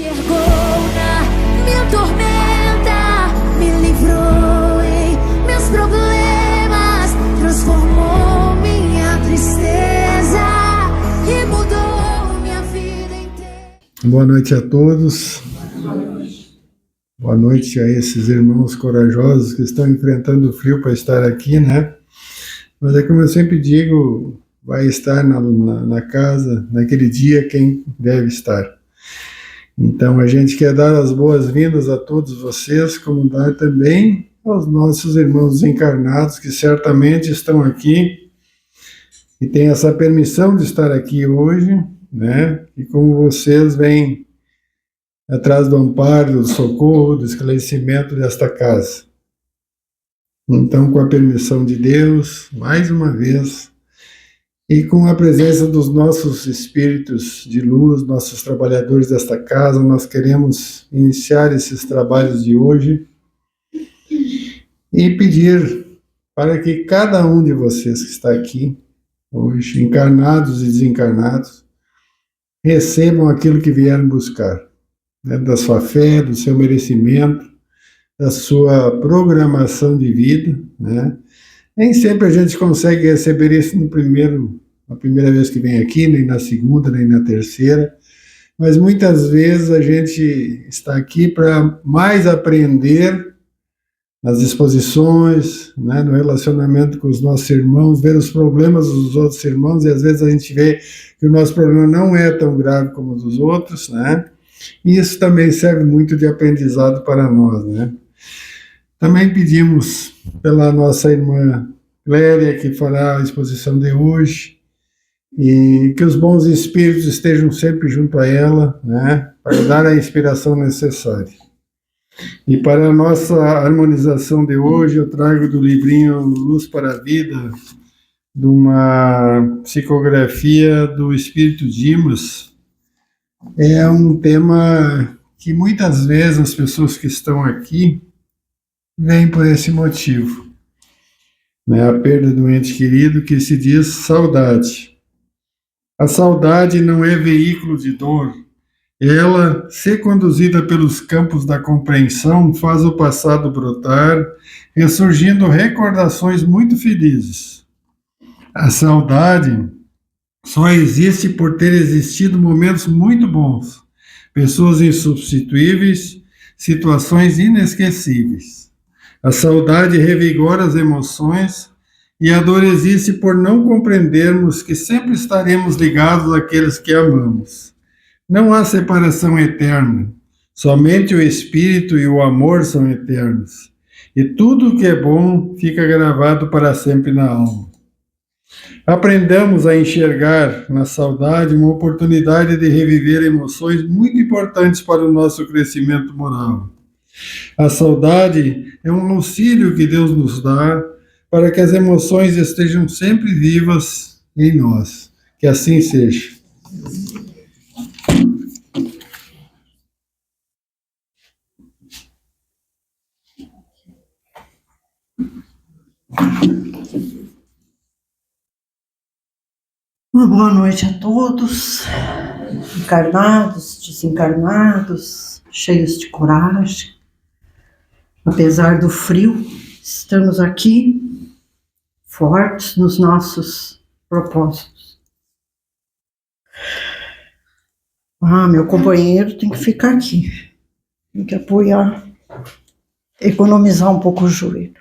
enxergou na minha tormenta, me livrou em meus problemas, transformou minha tristeza e mudou minha vida inteira. Boa noite a todos. Boa noite a esses irmãos corajosos que estão enfrentando o frio para estar aqui, né? Mas é como eu sempre digo, vai estar na casa, naquele dia, quem deve estar. Então a gente quer dar as boas-vindas a todos vocês, como dar também aos nossos irmãos encarnados que certamente estão aqui e têm essa permissão de estar aqui hoje, né? E como vocês vêm atrás do amparo, do socorro, do esclarecimento desta casa. Então, com a permissão de Deus, mais uma vez, e com a presença dos nossos espíritos de luz, nossos trabalhadores desta casa, nós queremos iniciar esses trabalhos de hoje e pedir para que cada um de vocês que está aqui hoje, encarnados e desencarnados, recebam aquilo que vieram buscar, né, da sua fé, do seu merecimento, da sua programação de vida, né? Nem sempre a gente consegue receber isso na primeira vez que vem aqui, nem na segunda, nem na terceira, mas muitas vezes a gente está aqui para mais aprender nas exposições, né, no relacionamento com os nossos irmãos, ver os problemas dos outros irmãos, e às vezes a gente vê que o nosso problema não é tão grave como o dos outros, né? E isso também serve muito de aprendizado para nós, né? Também pedimos pela nossa irmã Cléria, que fará a exposição de hoje, e que os bons espíritos estejam sempre junto a ela, né, para dar a inspiração necessária. E para a nossa harmonização de hoje, eu trago do livrinho Luz para a Vida, de uma psicografia do Espírito Dimas. É um tema que muitas vezes as pessoas que estão aqui vêm por esse motivo, né? A perda do ente querido, que se diz saudade. A saudade não é veículo de dor. Ela, se conduzida pelos campos da compreensão, faz o passado brotar, ressurgindo recordações muito felizes. A saudade só existe por ter existido momentos muito bons, pessoas insubstituíveis, situações inesquecíveis. A saudade revigora as emoções e a dor existe por não compreendermos que sempre estaremos ligados àqueles que amamos. Não há separação eterna, somente o espírito e o amor são eternos. E tudo o que é bom fica gravado para sempre na alma. Aprendamos a enxergar na saudade uma oportunidade de reviver emoções muito importantes para o nosso crescimento moral. A saudade é um auxílio que Deus nos dá para que as emoções estejam sempre vivas em nós. Que assim seja. Uma boa noite a todos, encarnados, desencarnados, cheios de coragem. Apesar do frio, estamos aqui fortes nos nossos propósitos. Meu companheiro tem que ficar aqui, tem que apoiar, economizar um pouco o joelho.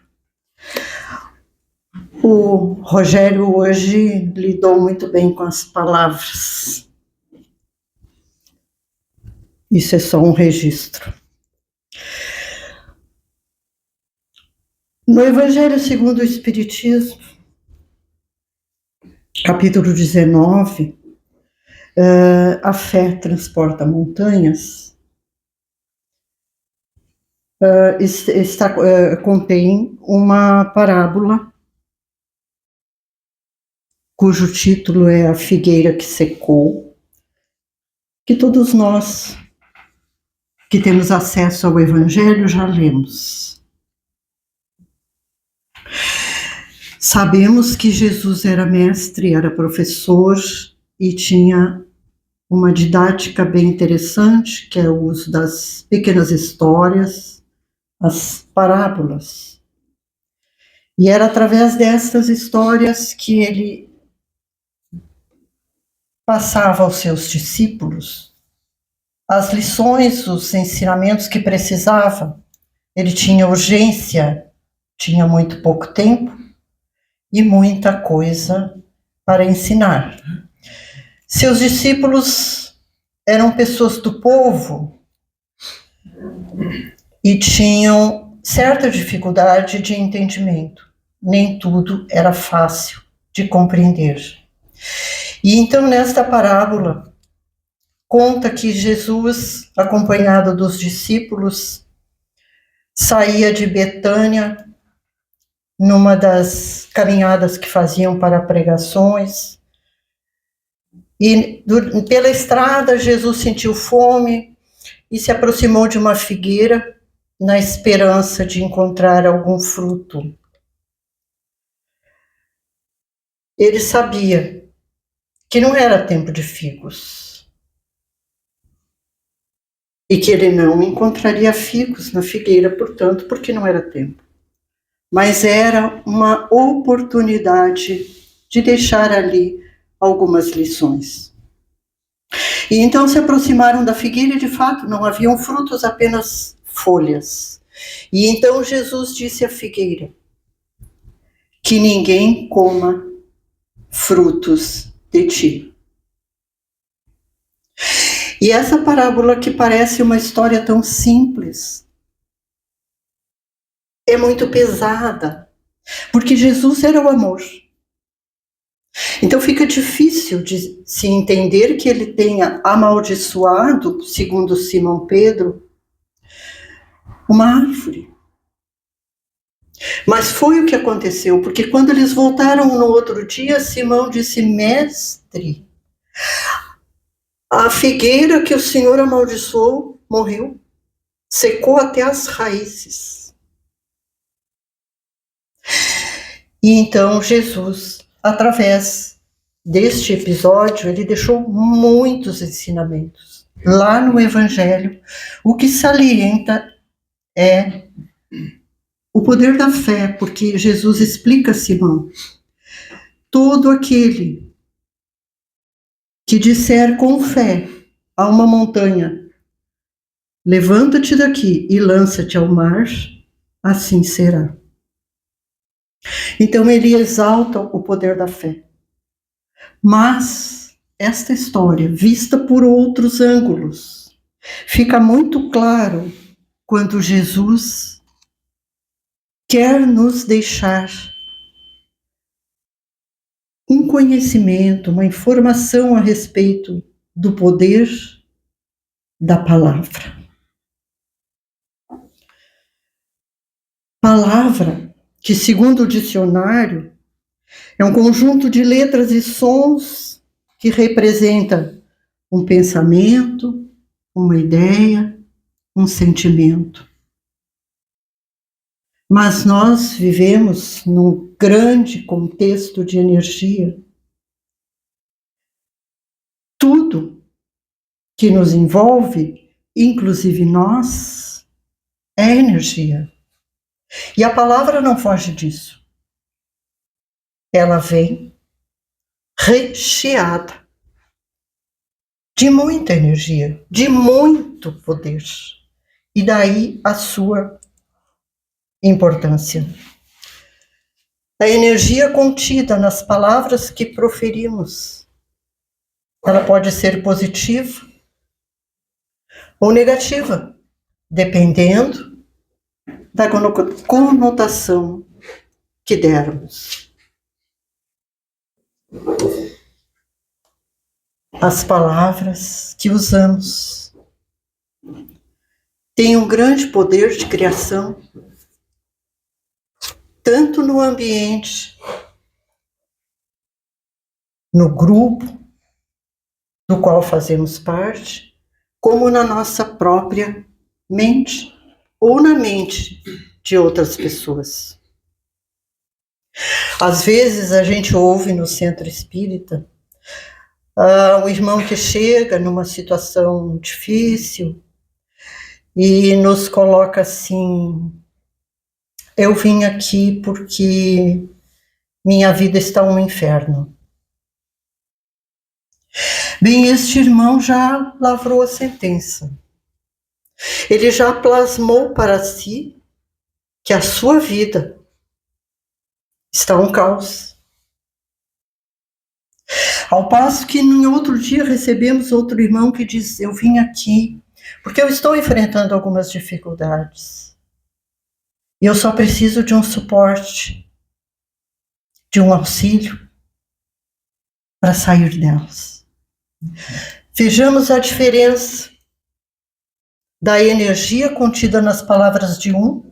O Rogério hoje lidou muito bem com as palavras. Isso é só um registro. No Evangelho segundo o Espiritismo, capítulo 19, a fé transporta montanhas, contém uma parábola cujo título é A Figueira que Secou, que todos nós que temos acesso ao Evangelho já lemos. Sabemos que Jesus era mestre, era professor e tinha uma didática bem interessante, que é o uso das pequenas histórias, as parábolas. E era através dessas histórias que ele passava aos seus discípulos as lições, os ensinamentos que precisava. Ele tinha urgência, tinha muito pouco tempo e muita coisa para ensinar. Seus discípulos eram pessoas do povo e tinham certa dificuldade de entendimento. Nem tudo era fácil de compreender. E então, nesta parábola, conta que Jesus, acompanhado dos discípulos, saía de Betânia numa das caminhadas que faziam para pregações. E pela estrada, Jesus sentiu fome e se aproximou de uma figueira na esperança de encontrar algum fruto. Ele sabia que não era tempo de figos e que ele não encontraria figos na figueira, portanto, porque não era tempo. Mas era uma oportunidade de deixar ali algumas lições. E então se aproximaram da figueira e, de fato, não haviam frutos, apenas folhas. E então Jesus disse à figueira: que ninguém coma frutos de ti. E essa parábola, que parece uma história tão simples, é muito pesada, porque Jesus era o amor. Então fica difícil de se entender que ele tenha amaldiçoado, segundo Simão Pedro, uma árvore. Mas foi o que aconteceu, porque quando eles voltaram no outro dia, Simão disse: mestre, a figueira que o Senhor amaldiçoou morreu, secou até as raízes. E então Jesus, através deste episódio, ele deixou muitos ensinamentos. Lá no Evangelho, o que salienta é o poder da fé, porque Jesus explica a Simão: todo aquele que disser com fé a uma montanha, levanta-te daqui e lança-te ao mar, assim será. Então ele exalta o poder da fé. Mas esta história, vista por outros ângulos, fica muito claro quando Jesus quer nos deixar um conhecimento, uma informação a respeito do poder da palavra. Palavra que, segundo o dicionário, é um conjunto de letras e sons que representa um pensamento, uma ideia, um sentimento. Mas nós vivemos num grande contexto de energia. Tudo que nos envolve, inclusive nós, é energia. E a palavra não foge disso. Ela vem recheada de muita energia, de muito poder. E daí a sua importância. A energia contida nas palavras que proferimos, ela pode ser positiva ou negativa, dependendo da conotação que dermos. As palavras que usamos têm um grande poder de criação, tanto no ambiente, no grupo do qual fazemos parte, como na nossa própria mente, ou na mente de outras pessoas. Às vezes a gente ouve no centro espírita O irmão que chega numa situação difícil e nos coloca assim: eu vim aqui porque minha vida está um inferno. Bem, este irmão já lavrou a sentença. Ele já plasmou para si que a sua vida está um caos. Ao passo que em outro dia recebemos outro irmão que diz: eu vim aqui porque eu estou enfrentando algumas dificuldades. E eu só preciso de um suporte, de um auxílio para sair delas. Vejamos a diferença da energia contida nas palavras de um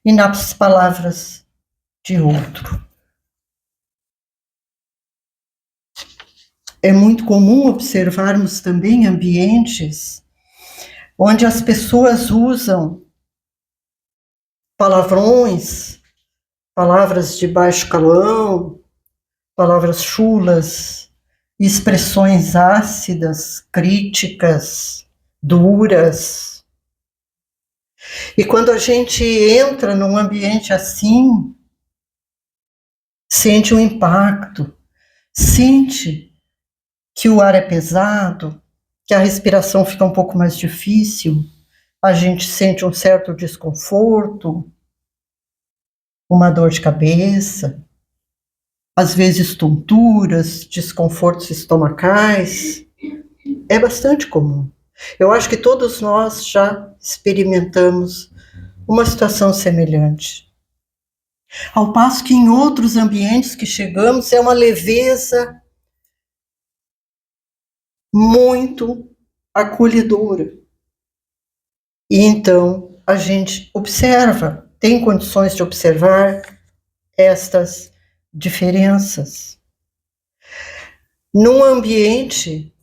e nas palavras de outro. É muito comum observarmos também ambientes onde as pessoas usam palavrões, palavras de baixo calão, palavras chulas, expressões ácidas, críticas, duras. E quando a gente entra num ambiente assim, sente um impacto, sente que o ar é pesado, que a respiração fica um pouco mais difícil, a gente sente um certo desconforto, uma dor de cabeça, às vezes tonturas, desconfortos estomacais. É bastante comum. Eu acho que todos nós já experimentamos uma situação semelhante. Ao passo que em outros ambientes que chegamos é uma leveza muito acolhedora. E então a gente observa, tem condições de observar estas diferenças. Num ambiente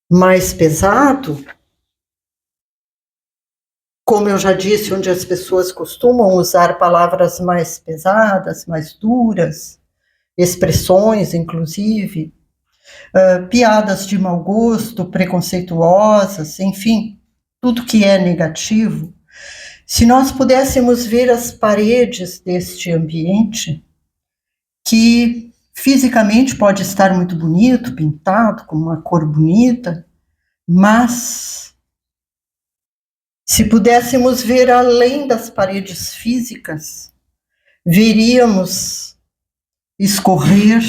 mais pesado, como eu já disse, onde as pessoas costumam usar palavras mais pesadas, mais duras, expressões, inclusive, piadas de mau gosto, preconceituosas, enfim, tudo que é negativo. Se nós pudéssemos ver as paredes deste ambiente, que fisicamente pode estar muito bonito, pintado, com uma cor bonita, mas se pudéssemos ver além das paredes físicas, veríamos escorrer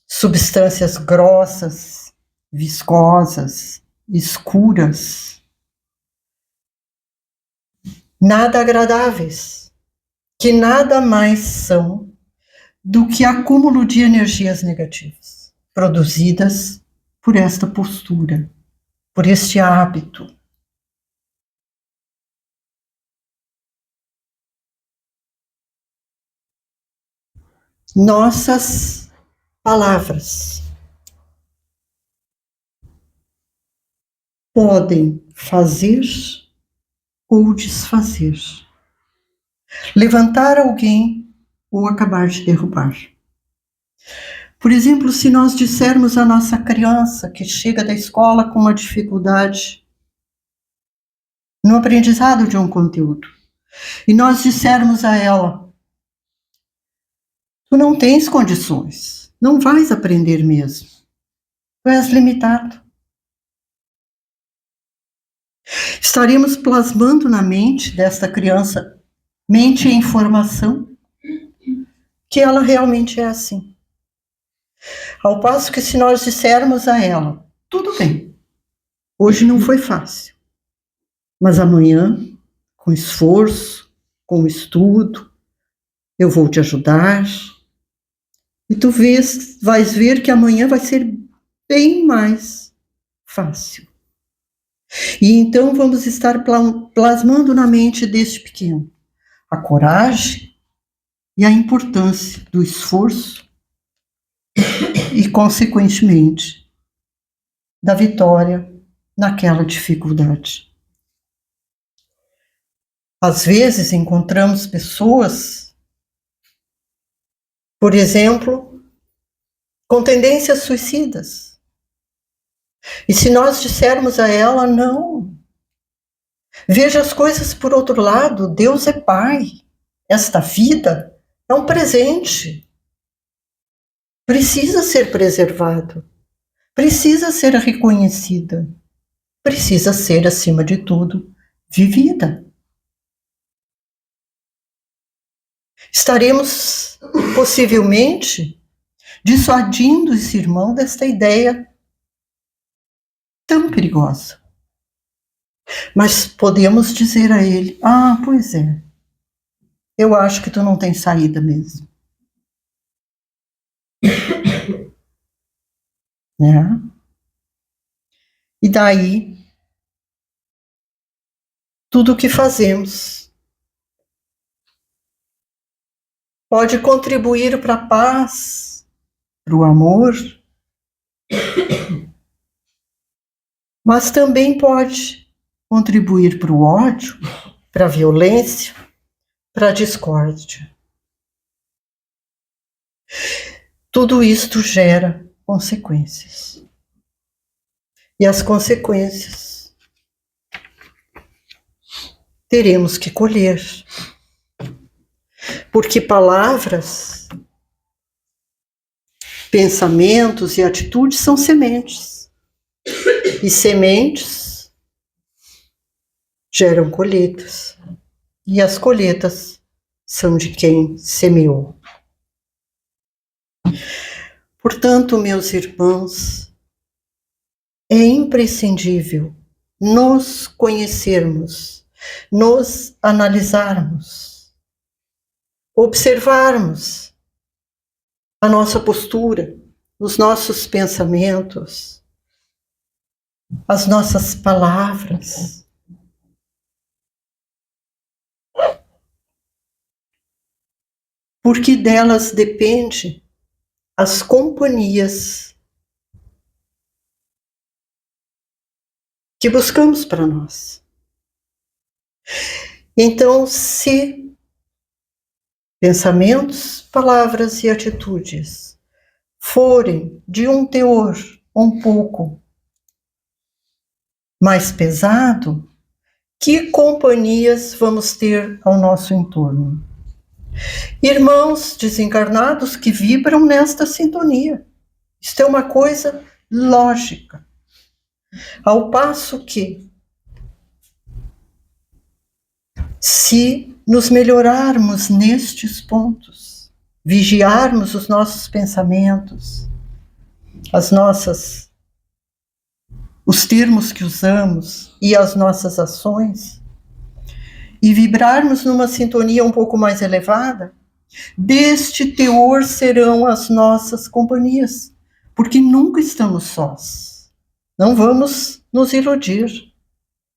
substâncias grossas, viscosas, escuras, nada agradáveis, que nada mais são do que acúmulo de energias negativas, produzidas por esta postura, por este hábito. Nossas palavras podem fazer ou desfazer, levantar alguém ou acabar de derrubar. Por exemplo, se nós dissermos à nossa criança que chega da escola com uma dificuldade no aprendizado de um conteúdo, e nós dissermos a ela: tu não tens condições, não vais aprender mesmo, tu és limitado. Estaremos plasmando na mente desta criança, mente e informação, que ela realmente é assim. Ao passo que se nós dissermos a ela: tudo bem, hoje não foi fácil, mas amanhã, com esforço, com estudo, eu vou te ajudar, e tu vais ver que amanhã vai ser bem mais fácil. E então vamos estar plasmando na mente deste pequeno a coragem e a importância do esforço e, consequentemente, da vitória naquela dificuldade. Às vezes encontramos pessoas, por exemplo, com tendências suicidas. E se nós dissermos a ela, não, veja as coisas por outro lado, Deus é Pai, esta vida é um presente, precisa ser preservado, precisa ser reconhecida, precisa ser, acima de tudo, vivida. Estaremos, possivelmente, dissuadindo esse irmão desta ideia tão perigosa. Mas podemos dizer a ele, pois é, eu acho que tu não tem saída mesmo. Né? E daí, tudo o que fazemos pode contribuir para a paz, para o amor, mas também pode contribuir para o ódio, para a violência, para a discórdia. Tudo isto gera consequências. E as consequências teremos que colher. Porque palavras, pensamentos e atitudes são sementes. E sementes geram colheitas. E as colheitas são de quem semeou. Portanto, meus irmãos, é imprescindível nos conhecermos, nos analisarmos, observarmos a nossa postura, os nossos pensamentos, as nossas palavras. Porque delas depende as companhias que buscamos para nós. Então, se pensamentos, palavras e atitudes forem de um teor um pouco mais pesado, que companhias vamos ter ao nosso entorno? Irmãos desencarnados que vibram nesta sintonia. Isto é uma coisa lógica. Ao passo que, se nos melhorarmos nestes pontos, vigiarmos os nossos pensamentos, os termos que usamos e as nossas ações, e vibrarmos numa sintonia um pouco mais elevada, deste teor serão as nossas companhias, porque nunca estamos sós. Não vamos nos iludir.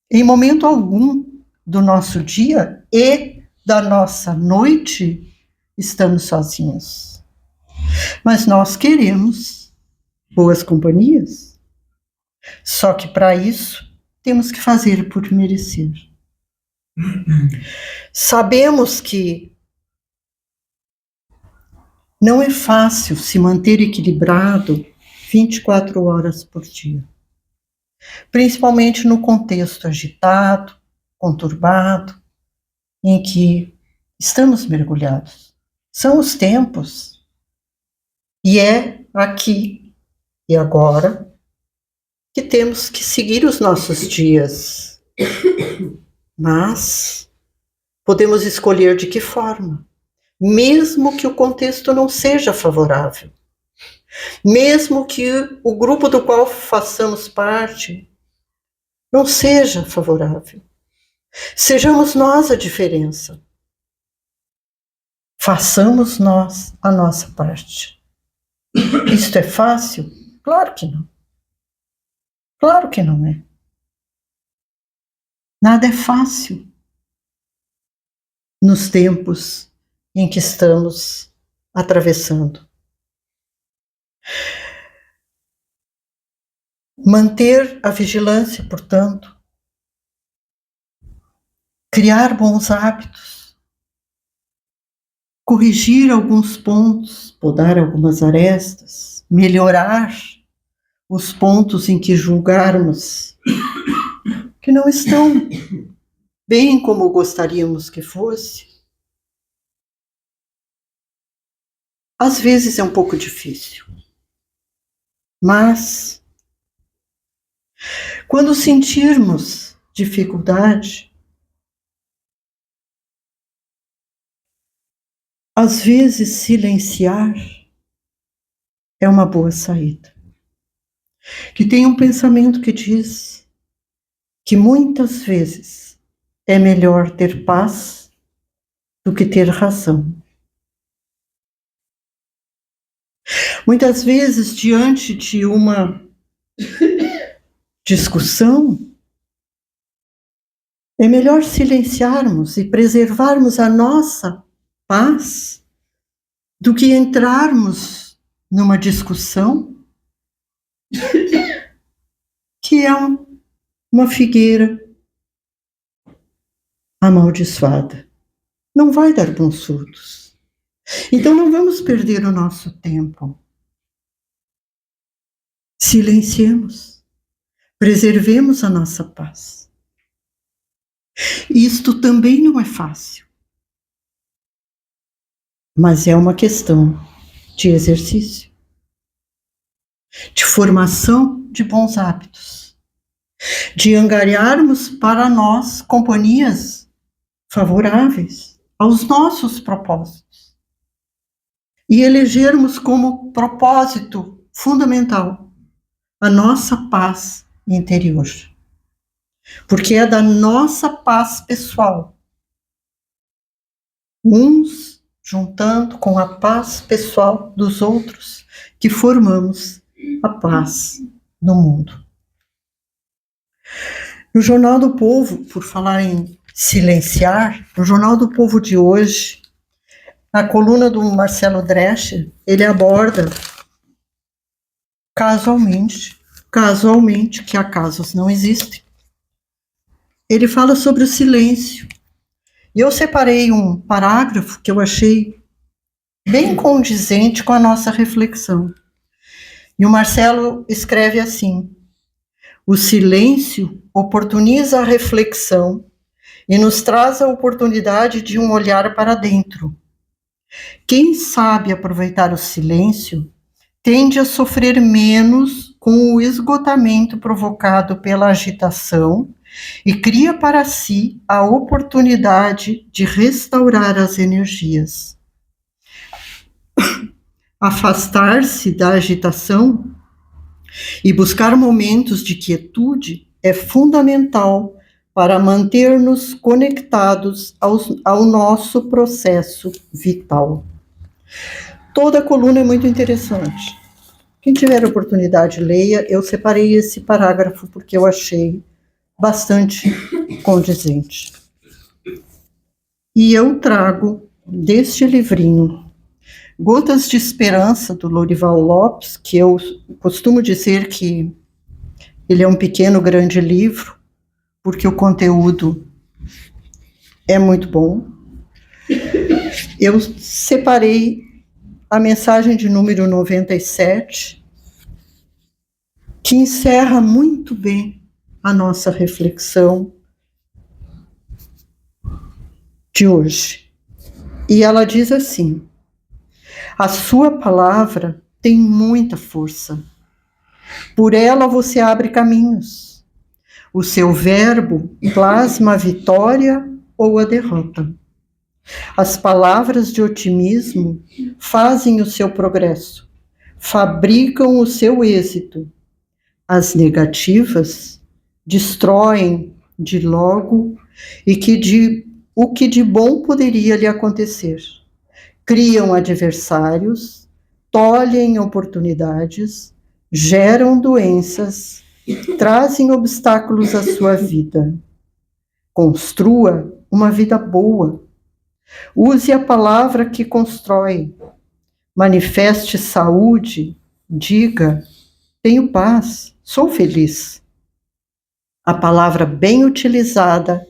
Em momento algum do nosso dia e da nossa noite, estamos sozinhos. Mas nós queremos boas companhias. Só que para isso, temos que fazer por merecer. Sabemos que não é fácil se manter equilibrado 24 horas por dia, principalmente no contexto agitado, conturbado, em que estamos mergulhados. São os tempos, e é aqui e agora que temos que seguir os nossos dias. Mas podemos escolher de que forma, mesmo que o contexto não seja favorável, mesmo que o grupo do qual façamos parte não seja favorável. Sejamos nós a diferença. Façamos nós a nossa parte. Isto é fácil? Claro que não. Claro que não é. Nada é fácil nos tempos em que estamos atravessando. Manter a vigilância, portanto, criar bons hábitos, corrigir alguns pontos, podar algumas arestas, melhorar os pontos em que julgarmos que não estão bem como gostaríamos que fosse, às vezes é um pouco difícil. Mas, quando sentirmos dificuldade, às vezes silenciar é uma boa saída. Que tem um pensamento que diz que muitas vezes é melhor ter paz do que ter razão. Muitas vezes, diante de uma discussão, é melhor silenciarmos e preservarmos a nossa paz do que entrarmos numa discussão que é uma figueira amaldiçoada. Não vai dar bons frutos. Então não vamos perder o nosso tempo. Silenciemos, preservemos a nossa paz. Isto também não é fácil, mas é uma questão de exercício, de formação de bons hábitos, de angariarmos para nós companhias favoráveis aos nossos propósitos e elegermos como propósito fundamental a nossa paz interior. Porque é da nossa paz pessoal, uns juntando com a paz pessoal dos outros, que formamos a paz no mundo. No Jornal do Povo, por falar em silenciar, no Jornal do Povo de hoje, na coluna do Marcelo Drescher, ele aborda casualmente, que acasos não existem, ele fala sobre o silêncio. E eu separei um parágrafo que eu achei bem condizente com a nossa reflexão. E o Marcelo escreve assim: o silêncio oportuniza a reflexão e nos traz a oportunidade de um olhar para dentro. Quem sabe aproveitar o silêncio tende a sofrer menos com o esgotamento provocado pela agitação e cria para si a oportunidade de restaurar as energias. Afastar-se da agitação e buscar momentos de quietude é fundamental para manter-nos conectados ao nosso processo vital. Toda a coluna é muito interessante. Quem tiver oportunidade, leia. Eu separei esse parágrafo porque eu achei bastante condizente. E eu trago deste livrinho Gotas de Esperança, do Lorival Lopes, que eu costumo dizer que ele é um pequeno grande livro, porque o conteúdo é muito bom. Eu separei a mensagem de número 97, que encerra muito bem a nossa reflexão de hoje. E ela diz assim: a sua palavra tem muita força. Por ela você abre caminhos. O seu verbo plasma a vitória ou a derrota. As palavras de otimismo fazem o seu progresso, fabricam o seu êxito. As negativas destroem de logo o que de bom poderia lhe acontecer. Criam adversários, tolhem oportunidades, geram doenças, trazem obstáculos à sua vida. Construa uma vida boa. Use a palavra que constrói. Manifeste saúde. Diga: tenho paz, sou feliz. A palavra bem utilizada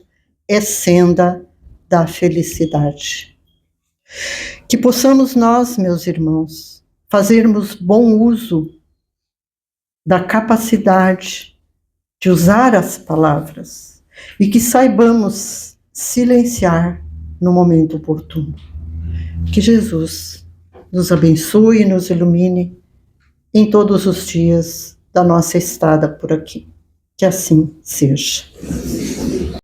é senda da felicidade. Que possamos nós, meus irmãos, fazermos bom uso da capacidade de usar as palavras e que saibamos silenciar no momento oportuno. Que Jesus nos abençoe e nos ilumine em todos os dias da nossa estada por aqui. Que assim seja.